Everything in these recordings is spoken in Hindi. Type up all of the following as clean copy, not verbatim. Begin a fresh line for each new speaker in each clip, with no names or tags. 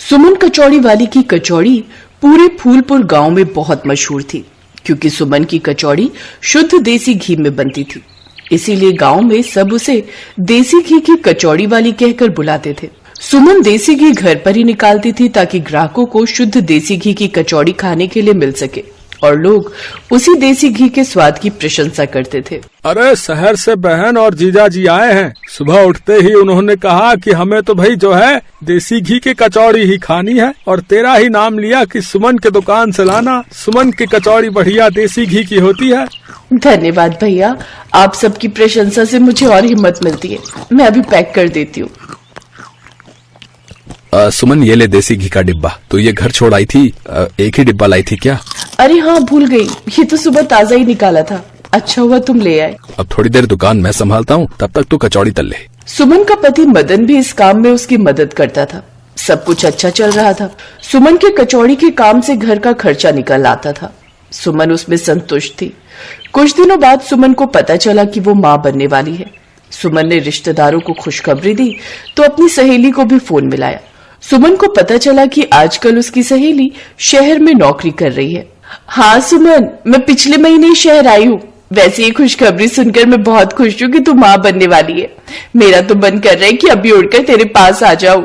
सुमन कचौड़ी वाली की कचौड़ी पूरे फूलपुर गांव में बहुत मशहूर थी, क्योंकि सुमन की कचौड़ी शुद्ध देसी घी में बनती थी। इसीलिए गांव में सब उसे देसी घी की कचौड़ी वाली कहकर बुलाते थे। सुमन देसी घी घर पर ही निकालती थी ताकि ग्राहकों को शुद्ध देसी घी की कचौड़ी खाने के लिए मिल सके और लोग उसी देसी घी के स्वाद की प्रशंसा करते थे।
अरे शहर से बहन और जीजा जी आए हैं। सुबह उठते ही उन्होंने कहा कि हमें तो भाई जो है देसी घी की कचौड़ी ही खानी है, और तेरा ही नाम लिया कि सुमन के दुकान से लाना। सुमन की कचौड़ी बढ़िया देसी घी की होती है।
धन्यवाद भैया, आप सबकी प्रशंसा से मुझे और हिम्मत मिलती है। मैं अभी पैक कर देती हूँ।
सुमन ये ले देसी घी का डिब्बा। तो ये घर छोड़ आई थी, एक ही डिब्बा लाई थी क्या?
अरे हाँ, भूल गई, ये तो सुबह ताजा ही निकाला था। अच्छा हुआ तुम ले आए।
अब थोड़ी देर दुकान मैं संभालता हूँ, तब तक तू कचौड़ी तल ले।
सुमन का पति मदन भी इस काम में उसकी मदद करता था। सब कुछ अच्छा चल रहा था। सुमन के कचौड़ी के काम से घर का खर्चा निकल आता था। सुमन उसमें संतुष्ट थी। कुछ दिनों बाद सुमन को पता चला कि वो माँ बनने वाली है। सुमन ने रिश्तेदारों को खुशखबरी दी तो अपनी सहेली को भी फोन मिलाया। सुमन को पता चला कि आजकल उसकी सहेली शहर में नौकरी कर रही है। हाँ सुमन, मैं पिछले महीने ही शहर आई हूँ। वैसे ये खुशखबरी सुनकर मैं बहुत खुश हूँ कि तू माँ बनने वाली है। मेरा तो मन कर रहा है कि अभी उड़कर तेरे पास आ जाऊं।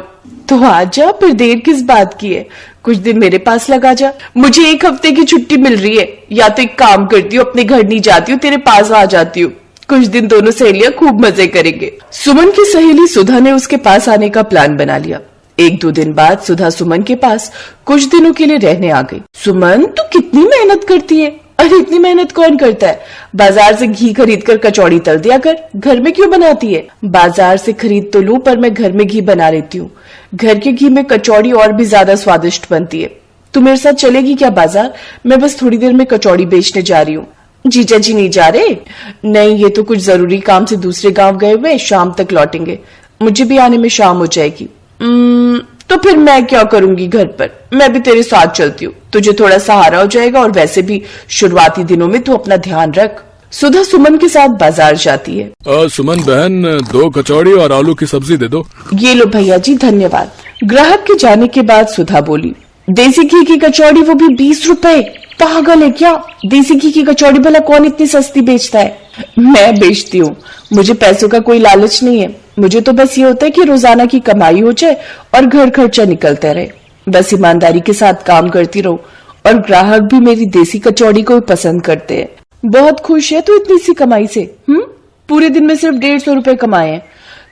तो आ जा, फिर देर किस बात की है। कुछ दिन मेरे पास लगा जा। मुझे एक हफ्ते की छुट्टी मिल रही है। या तो एक काम करती हूँ, अपने घर नहीं जाती हूँ, तेरे पास आ जाती हूँ। कुछ दिन दोनों सहेलियां खूब मजे करेंगे। सुमन की सहेली सुधा ने उसके पास आने का प्लान बना लिया। 1-2 दिन बाद सुधा सुमन के पास कुछ दिनों के लिए रहने आ गई। सुमन, तू कितनी मेहनत करती है। अरे इतनी मेहनत कौन करता है। बाजार से घी खरीद कर कचौड़ी तल दिया कर, घर में क्यों बनाती है। बाजार से खरीद तो लूं, पर मैं घर में घी बना लेती हूँ। घर के घी में कचौड़ी और भी ज्यादा स्वादिष्ट बनती है। तू मेरे साथ चलेगी क्या बाजार? मैं बस थोड़ी देर में कचौड़ी बेचने जा रही हूँ। जीजा जी नहीं जा रहे? नहीं, ये तो कुछ जरूरी काम से दूसरे गांव गए हुए, शाम तक लौटेंगे। मुझे भी आने में शाम हो जाएगी। तो फिर मैं क्या करूंगी घर पर? मैं भी तेरे साथ चलती हूँ, तुझे थोड़ा सहारा हो जाएगा। और वैसे भी शुरुआती दिनों में तू अपना ध्यान रख। सुधा सुमन के साथ बाजार जाती है।
सुमन बहन, 2 कचौड़ी और आलू की सब्जी दे दो।
ये लो भैया जी, धन्यवाद। ग्राहक के जाने के बाद सुधा बोली, देसी घी की कचौड़ी, वो भी 20 रुपए। पागल है क्या? देसी घी की कचौड़ी भला कौन इतनी सस्ती बेचता है? मैं बेचती हूँ। मुझे पैसों का कोई लालच नहीं है। मुझे तो बस ये होता है कि रोजाना की कमाई हो जाए और घर खर्चा निकलता रहे। बस ईमानदारी के साथ काम करती रहूं, और ग्राहक भी मेरी देसी कचौड़ी को पसंद करते हैं। बहुत खुश है तू इतनी सी कमाई से। पूरे दिन में सिर्फ 150 रुपए कमाए हैं।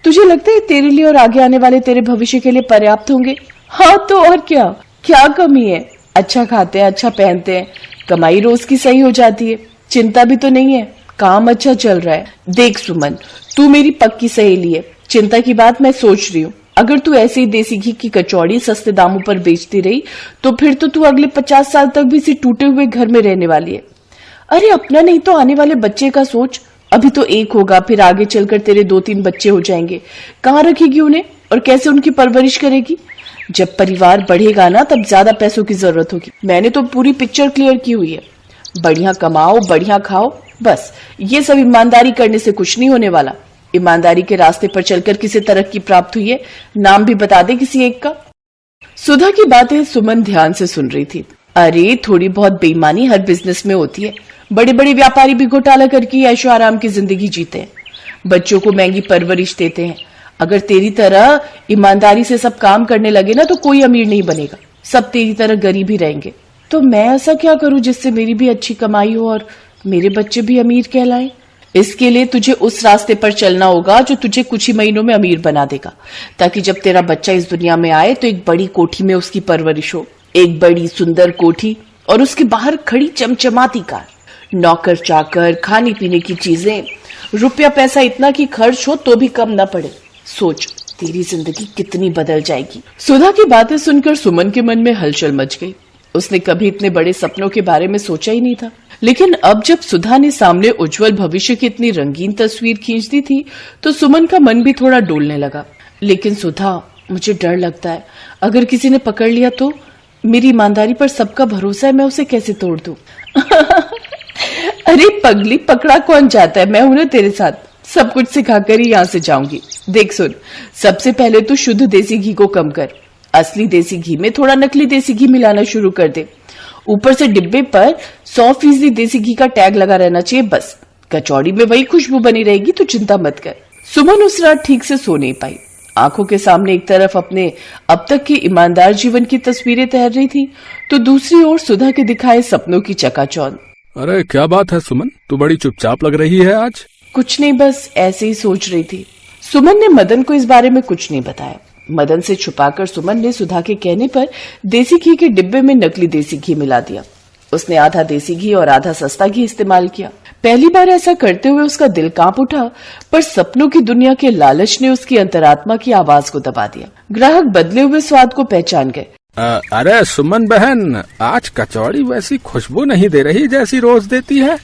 तुझे लगता है तेरे लिए और आगे आने वाले तेरे भविष्य के लिए पर्याप्त होंगे? हाँ तो और क्या कमी है। अच्छा खाते हैं, अच्छा पहनते हैं, कमाई रोज की सही हो जाती है। चिंता भी तो नहीं है, काम अच्छा चल रहा है। देख सुमन, तू मेरी पक्की सहेली है। चिंता की बात मैं सोच रही हूँ। अगर तू ऐसे ही देसी घी की कचौड़ी सस्ते दामों पर बेचती रही तो फिर तो तू अगले 50 साल तक भी इसी टूटे हुए घर में रहने वाली है। अरे अपना नहीं तो आने वाले बच्चे का सोच। अभी तो एक होगा, फिर आगे चलकर तेरे 2-3 बच्चे हो जाएंगे। कहाँ रखेगी उन्हें और कैसे उनकी परवरिश करेगी? जब परिवार बढ़ेगा ना, तब ज्यादा पैसों की जरूरत होगी। मैंने तो पूरी पिक्चर क्लियर की हुई है। बढ़िया कमाओ, बढ़िया खाओ, बस। ये सब ईमानदारी करने से कुछ नहीं होने वाला। ईमानदारी के रास्ते पर चलकर किसे तरक्की प्राप्त हुई है, नाम भी बता दे किसी एक का। सुधा की बातें सुमन ध्यान से सुन रही थी। अरे थोड़ी बहुत बेईमानी हर बिजनेस में होती है। बड़े बड़े व्यापारी भी घोटाला करके ऐशो आराम की जिंदगी जीते हैं, बच्चों को महंगी परवरिश देते हैं। अगर तेरी तरह ईमानदारी से सब काम करने लगे ना, तो कोई अमीर नहीं बनेगा। सब तेरी तरह गरीब ही रहेंगे। तो मैं ऐसा क्या करूं जिससे मेरी भी अच्छी कमाई हो और मेरे बच्चे भी अमीर कहलाएं? इसके लिए तुझे उस रास्ते पर चलना होगा जो तुझे कुछ ही महीनों में अमीर बना देगा, ताकि जब तेरा बच्चा इस दुनिया में आए तो एक बड़ी कोठी में उसकी परवरिश हो। एक बड़ी सुंदर कोठी और उसके बाहर खड़ी चमचमाती कार, नौकर चाकर, खाने पीने की चीजें, रुपया पैसा इतना कि खर्च हो तो भी कम न पड़े। सोच, तेरी जिंदगी कितनी बदल जाएगी। सुधा की बातें सुनकर सुमन के मन में हलचल मच गई। उसने कभी इतने बड़े सपनों के बारे में सोचा ही नहीं था। लेकिन अब जब सुधा ने सामने उज्जवल भविष्य की इतनी रंगीन तस्वीर खींच दी थी तो सुमन का मन भी थोड़ा डोलने लगा। लेकिन सुधा, मुझे डर लगता है, अगर किसी ने पकड़ लिया तो? मेरी ईमानदारी पर सबका भरोसा है, मैं उसे कैसे तोड़ दूं? अरे पगली, पकड़ा कौन जाता है? मैं हूं ना तेरे साथ, सब कुछ सिखाकर ही यहाँ से जाऊंगी। देख सुन, सबसे पहले तो शुद्ध देसी घी को कम कर। असली देसी घी में थोड़ा नकली देसी घी मिलाना शुरू कर दे। ऊपर से डिब्बे पर 100% देसी घी का टैग लगा रहना चाहिए, बस। कचौड़ी में वही खुशबू बनी रहेगी, तो चिंता मत कर। सुमन उस रात ठीक से सो नहीं पाई। आंखों के सामने एक तरफ अपने अब तक के ईमानदार जीवन की तस्वीरें तैर रही थी, तो दूसरी ओर सुधा के दिखाए सपनों की चकाचौंध।
अरे क्या बात है सुमन, तू बड़ी चुपचाप लग रही है आज।
कुछ नहीं, बस ऐसे ही सोच रही थी। सुमन ने मदन को इस बारे में कुछ नहीं बताया। मदन से छुपाकर सुमन ने सुधा के कहने पर देसी घी के डिब्बे में नकली देसी घी मिला दिया। उसने आधा देसी घी और आधा सस्ता घी इस्तेमाल किया। पहली बार ऐसा करते हुए उसका दिल कांप उठा, पर सपनों की दुनिया के लालच ने उसकी अंतरात्मा की आवाज को दबा दिया। ग्राहक बदले हुए स्वाद को पहचान गए।
अरे सुमन बहन, आज कचौड़ी वैसी खुशबू नहीं दे रही जैसी रोज देती है।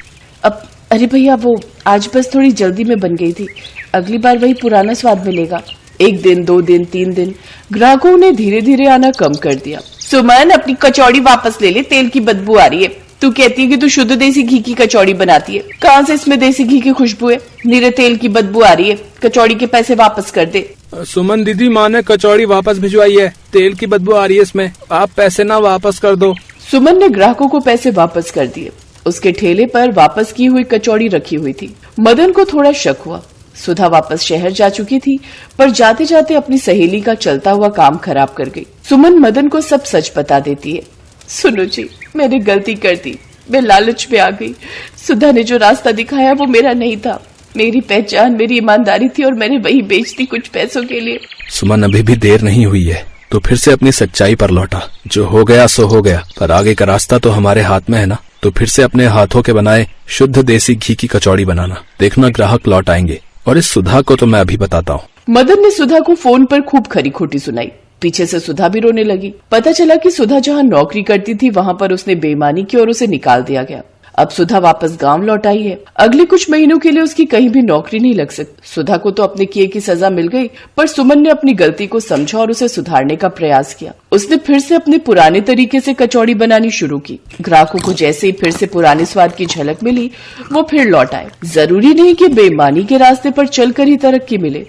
अब अरे भैया, वो आज बस थोड़ी जल्दी में बन गई थी। अगली बार वही पुराना स्वाद मिलेगा। 1 दिन, 2 दिन, 3 दिन ग्राहकों ने धीरे धीरे आना कम कर दिया। सुमन, अपनी कचौड़ी वापस ले ले, तेल की बदबू आ रही है। तू कहती है कि तू शुद्ध देसी घी की कचौड़ी बनाती है, कहाँ से इसमें देसी घी की खुशबू है? नीरे तेल की बदबू आ रही है। कचौड़ी के पैसे वापस कर दे।
सुमन दीदी, माँ ने कचौड़ी वापस भिजवाई है, तेल की बदबू आ रही है इसमें, आप पैसे ना वापस कर दो।
सुमन ने ग्राहकों को पैसे वापस कर दिए। उसके ठेले पर वापस की हुई कचौड़ी रखी हुई थी। मदन को थोड़ा शक हुआ। सुधा वापस शहर जा चुकी थी, पर जाते जाते अपनी सहेली का चलता हुआ काम खराब कर गई। सुमन मदन को सब सच बता देती है। सुनो जी, मैंने गलती कर दी, मैं लालच में आ गई। सुधा ने जो रास्ता दिखाया वो मेरा नहीं था। मेरी पहचान, मेरी ईमानदारी थी, और मैंने वही बेच दी कुछ पैसों के लिए।
सुमन, अभी भी देर नहीं हुई है, तो फिर से अपनी सच्चाई पर लौटा। जो हो गया सो हो गया, पर आगे का रास्ता तो हमारे हाथ में है ना। तो फिर से अपने हाथों के बनाए शुद्ध देसी घी की कचौड़ी बनाना, देखना ग्राहक लौट आएंगे। और इस सुधा को तो मैं अभी बताता हूँ।
मदन ने सुधा को फोन पर खूब खरी खोटी सुनाई। पीछे से सुधा भी रोने लगी। पता चला कि सुधा जहाँ नौकरी करती थी वहाँ पर उसने बेईमानी की और उसे निकाल दिया गया। अब सुधा वापस गांव लौट आई है। अगले कुछ महीनों के लिए उसकी कहीं भी नौकरी नहीं लग सकती। सुधा को तो अपने किए की सजा मिल गई, पर सुमन ने अपनी गलती को समझा और उसे सुधारने का प्रयास किया। उसने फिर से अपने पुराने तरीके से कचौड़ी बनानी शुरू की। ग्राहकों को जैसे ही फिर से पुराने स्वाद की झलक मिली, वो फिर लौट आए। जरूरी नहीं कि बेईमानी के रास्ते पर चलकर ही तरक्की मिले,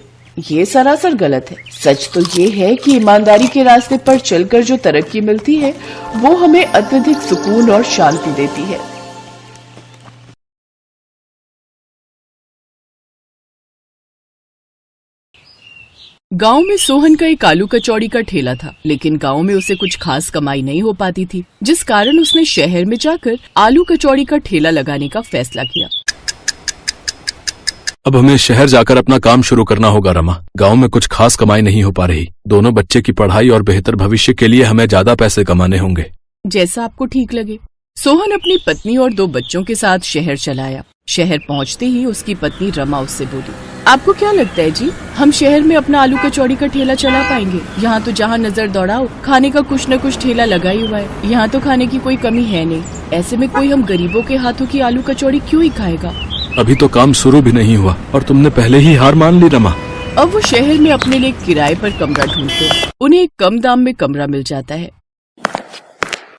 ये सरासर गलत है। सच तो ये है कि ईमानदारी के रास्ते पर चलकर जो तरक्की मिलती है वो हमें अत्यधिक सुकून और शांति देती है। गांव में सोहन का एक आलू कचौड़ी का ठेला था, लेकिन गांव में उसे कुछ खास कमाई नहीं हो पाती थी, जिस कारण उसने शहर में जाकर आलू कचौड़ी का ठेला लगाने का फैसला किया।
अब हमें शहर जाकर अपना काम शुरू करना होगा रमा। गांव में कुछ खास कमाई नहीं हो पा रही। दोनों बच्चे की पढ़ाई और बेहतर भविष्य के लिए हमें ज्यादा पैसे कमाने होंगे।
जैसा आपको ठीक लगे। सोहन अपनी पत्नी और 2 बच्चों के साथ शहर चला आया। शहर पहुंचते ही उसकी पत्नी रमा उससे बोली, आपको क्या लगता है जी, हम शहर में अपना आलू कचौड़ी का ठेला चला पाएंगे? यहाँ तो जहाँ नजर दौड़ाओ खाने का कुछ न कुछ ठेला लगा ही हुआ है। यहाँ तो खाने की कोई कमी है नहीं। ऐसे में कोई हम गरीबों के हाथों की आलू कचौड़ी क्यों ही खाएगा?
अभी तो काम शुरू भी नहीं हुआ और तुमने पहले ही हार मान ली रमा।
अब वो शहर में अपने लिए किराए पर कमरा ढूंढते हैं। उन्हें एक कम दाम में कमरा मिल जाता है।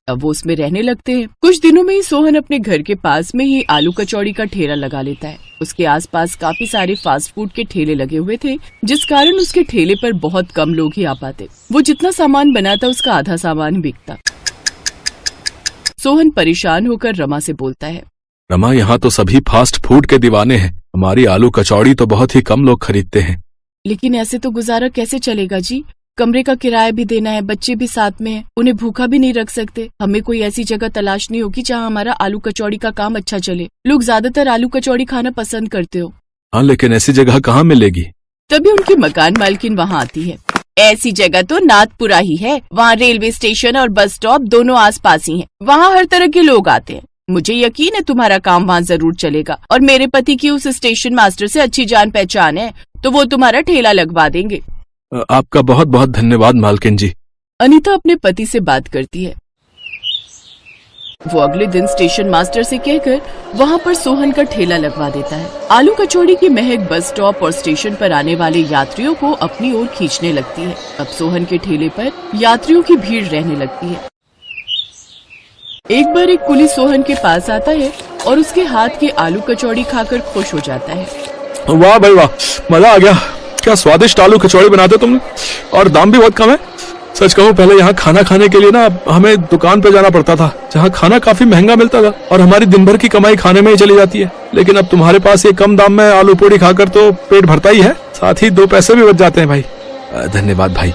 अब वो उसमें रहने लगते हैं। कुछ दिनों में ही सोहन अपने घर के पास में ही आलू कचौड़ी का ठेला लगा लेता है। उसके आसपास काफी सारे फास्ट फूड के ठेले लगे हुए थे, जिस कारण उसके ठेले पर बहुत कम लोग ही आ पाते। वो जितना सामान बनाता उसका आधा सामान बिकता। सोहन परेशान होकर रमा से बोलता है,
रमा, यहाँ तो सभी फास्ट फूड के दीवाने हैं। हमारी आलू कचौड़ी तो बहुत ही कम लोग खरीदते हैं।
लेकिन ऐसे तो गुजारा कैसे चलेगा जी? कमरे का किराया भी देना है, बच्चे भी साथ में हैं, उन्हें भूखा भी नहीं रख सकते। हमें कोई ऐसी जगह तलाशनी होगी जहाँ हमारा आलू कचौड़ी का काम अच्छा चले। लोग ज्यादातर आलू कचौड़ी खाना पसंद करते हो।
हाँ, लेकिन ऐसी जगह कहाँ मिलेगी?
तभी उनकी मकान मालकिन वहाँ आती है। ऐसी जगह तो नाथपुरा ही है। वहाँ रेलवे स्टेशन और बस स्टॉप दोनों आसपास ही है। वहाँ हर तरह के लोग आते हैं। मुझे यकीन है तुम्हारा काम वहाँ जरूर चलेगा, और मेरे पति की उस स्टेशन मास्टर से अच्छी जान पहचान है, तो वो तुम्हारा ठेला लगवा देंगे।
आपका बहुत बहुत धन्यवाद मालकिन जी।
अनीता अपने पति से बात करती है। वो अगले दिन स्टेशन मास्टर से कहकर वहाँ पर सोहन का ठेला लगवा देता है। आलू कचौड़ी की महक बस स्टॉप और स्टेशन पर आने वाले यात्रियों को अपनी ओर खींचने लगती है। अब सोहन के ठेले पर यात्रियों की भीड़ रहने लगती है। एक बार एक कुली सोहन के पास आता है और उसके हाथ की आलू कचौड़ी खाकर खुश हो जाता है।
वाह भाई वाह, मजा आ गया। क्या स्वादिष्ट आलू कचौड़ी बनाते हो तुमने, और दाम भी बहुत कम है। सच कहूँ पहले यहाँ खाना खाने के लिए ना हमें दुकान पे जाना पड़ता था, जहाँ खाना काफी महंगा मिलता था और हमारी दिन भर की कमाई खाने में ही चली जाती है। लेकिन अब तुम्हारे पास ये कम दाम में आलू पूड़ी खाकर तो पेट भरता ही है, साथ ही 2 पैसे भी बच जाते हैं भाई। धन्यवाद भाई,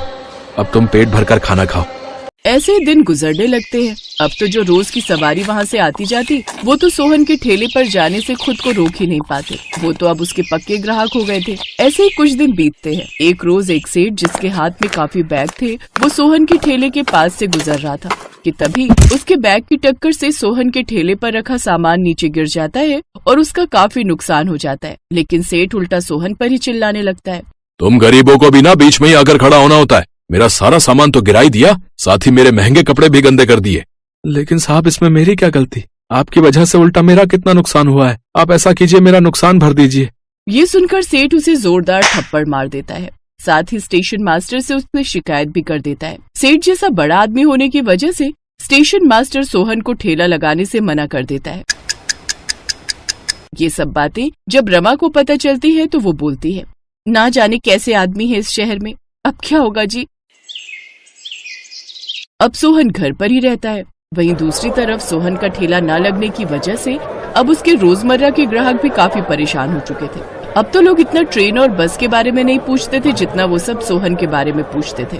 अब तुम पेट भरकर खाना खाओ।
ऐसे ही दिन गुजरने लगते हैं। अब तो जो रोज की सवारी वहाँ से आती जाती, वो तो सोहन के ठेले पर जाने से खुद को रोक ही नहीं पाते। वो तो अब उसके पक्के ग्राहक हो गए थे। ऐसे ही कुछ दिन बीतते हैं। एक रोज एक सेठ जिसके हाथ में काफी बैग थे, वो सोहन के ठेले के पास से गुजर रहा था कि तभी उसके बैग की टक्कर से सोहन के ठेले पर रखा सामान नीचे गिर जाता है और उसका काफी नुकसान हो जाता है। लेकिन सेठ उल्टा सोहन पर ही चिल्लाने लगता है,
तुम गरीबों को भी ना बीच में ही आकर खड़ा होना होता है। मेरा सारा सामान तो गिरा ही दिया, साथ ही मेरे महंगे कपड़े भी गंदे कर दिए।
लेकिन साहब इसमें मेरी क्या गलती, आपकी वजह से उल्टा मेरा कितना नुकसान हुआ है। आप ऐसा कीजिए, मेरा नुकसान भर दीजिए।
ये सुनकर सेठ उसे जोरदार थप्पड़ मार देता है। साथ ही स्टेशन मास्टर से उसने शिकायत भी कर देता है। सेठ जैसा बड़ा आदमी होने की वजह से स्टेशन मास्टर सोहन को ठेला लगाने से मना कर देता है। ये सब बातें जब रमा को पता चलती है तो वो बोलती है, ना जाने कैसे आदमी है इस शहर में, अब क्या होगा जी। अब सोहन घर पर ही रहता है। वहीं दूसरी तरफ सोहन का ठेला न लगने की वजह से अब उसके रोजमर्रा के ग्राहक भी काफी परेशान हो चुके थे। अब तो लोग इतना ट्रेन और बस के बारे में नहीं पूछते थे जितना वो सब सोहन के बारे में पूछते थे।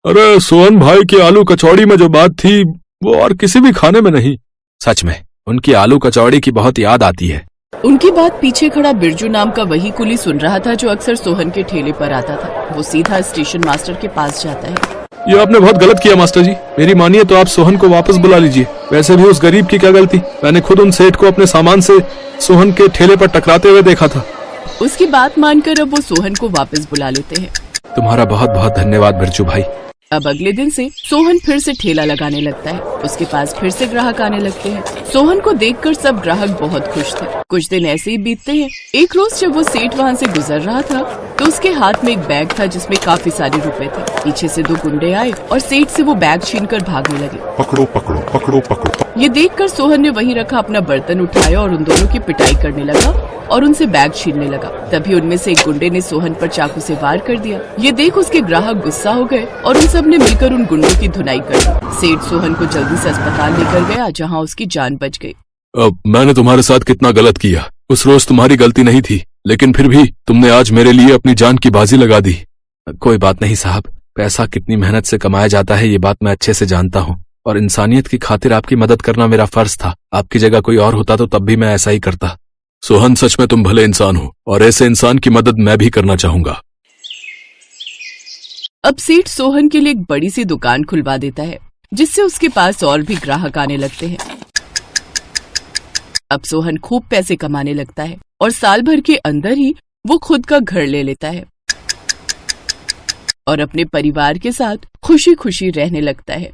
अरे सोहन भाई की आलू कचौड़ी में जो बात थी वो और किसी भी खाने में नहीं।
सच में उनकी आलू कचौड़ी की बहुत याद आती है।
उनकी बात पीछे खड़ा बिरजू नाम का वही कुली सुन रहा था जो अक्सर सोहन के ठेले पर आता था। वो सीधा स्टेशन मास्टर के पास जाता है।
ये आपने बहुत गलत किया मास्टर जी, मेरी मानिए तो आप सोहन को वापस बुला लीजिए। वैसे भी उस गरीब की क्या गलती, मैंने खुद उन सेठ को अपने सामान से सोहन के ठेले पर टकराते हुए देखा था।
उसकी बात मानकर अब वो सोहन को वापस बुला लेते हैं।
तुम्हारा बहुत बहुत धन्यवाद बिरजू भाई।
अब अगले दिन से सोहन फिर से ठेला लगाने लगता है। उसके पास फिर से ग्राहक आने लगते हैं। सोहन को देखकर सब ग्राहक बहुत खुश थे। कुछ दिन ऐसे ही बीतते हैं। एक रोज जब वो सेठ वहाँ से गुजर रहा था तो उसके हाथ में एक बैग था जिसमें काफी सारे रुपए थे। पीछे से 2 गुंडे आए और सेठ से वो बैग छीनकर भागने लगे।
पकड़ो पकड़ो पकड़ो पकड़ो।
ये देखकर सोहन ने वहीं रखा अपना बर्तन उठाया और उन दोनों की पिटाई करने लगा और उनसे बैग छीनने लगा। तभी उनमें से एक गुंडे ने सोहन पर चाकू से वार कर दिया। ये देख उसके ग्राहक गुस्सा हो गए और उन सब ने मिलकर उन गुंडों की धुनाई कर दी। सेठ सोहन को जल्दी से अस्पताल लेकर गया जहाँ उसकी जान बच गई।
अब मैंने तुम्हारे साथ कितना गलत किया। उस रोज तुम्हारी गलती नहीं थी, लेकिन फिर भी तुमने आज मेरे लिए अपनी जान की बाजी लगा दी।
कोई बात नहीं साहब, पैसा कितनी मेहनत से कमाया जाता है ये बात मैं अच्छे से जानता हूँ और इंसानियत की खातिर आपकी मदद करना मेरा फर्ज था। आपकी जगह कोई और होता तो तब भी मैं ऐसा ही करता।
सोहन सच में तुम भले इंसान हो और ऐसे इंसान की मदद मैं भी करना चाहूंगा।
अब सेठ सोहन के लिए एक बड़ी सी दुकान खुलवा देता है जिससे उसके पास और भी ग्राहक आने लगते हैं। अब सोहन खूब पैसे कमाने लगता है और साल भर के अंदर ही वो खुद का घर ले लेता है और अपने परिवार के साथ खुशी खुशी रहने लगता है।